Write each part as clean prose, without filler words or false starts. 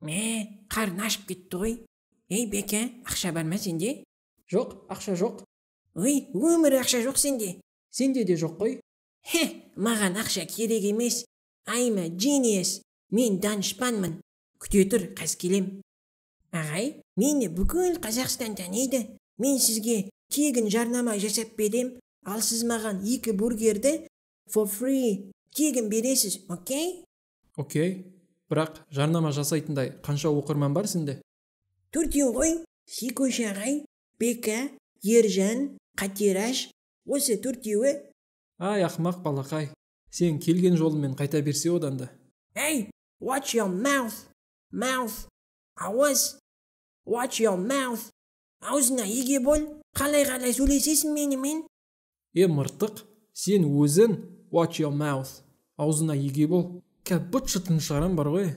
Қарын ашып кетті ғой. Ей беке, ақша бар ма сенде? Жоқ, ақша жоқ. Ой, өмірі ақша жоқ сенде. Сенде де жоқ қой. Маған ақша керек емес. I'm a genius. Мен данышпанмын. Күте тұр, қазір келем. Ағай, мені бүкіл Қазақстан таниды. Мен сізге тегін жарнама жасап берем. Ал сіз маған 2 бургерді for free тегін бересіз, окей? Окей. Бірақ жарнама жасайтындай қанша оқырман бар сенде? 4 ғой. Сикош ағай, Бека, Ержан, Қатираш, осы 4-еуі. Ай, ақымақ балақай. Сен келген жолымен қайта берсе одан да. Hey, watch your mouth. Mouth. Ауыз. Watch your mouth. Аузына еге бол. Қалай сөйлесесің менімен? Мыртық, сен өзің watch your mouth. Аузына еге бол. Кәбіт шытын шығарам бар ғой.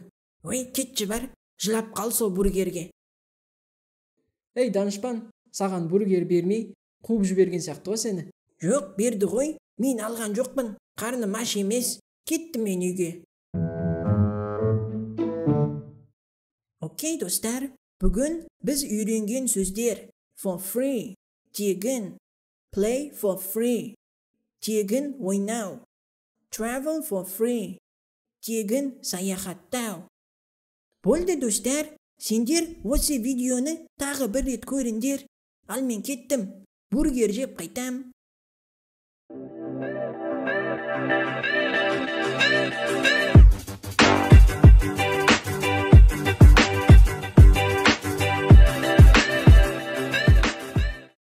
Ой, кетші бар. Жылап қал сол бургерге. Ей, данышпан, саған бургер бермей, қуып жіберген сияқты ғой сені. Жоқ, берді ғой. Мен алған жоқпын. Қарным аш емес. Кеттім мен үйге. Окей, достар. Бүгін біз үйренген сөздер. For free. Тегін. Play for free. Тегін ойнау. Travel for free. Тегін саяхаттау. Болды, достар. Сендер осы видеоны тағы бір рет көріңдер. Ал мен кеттім. Бургер жеп қайтам.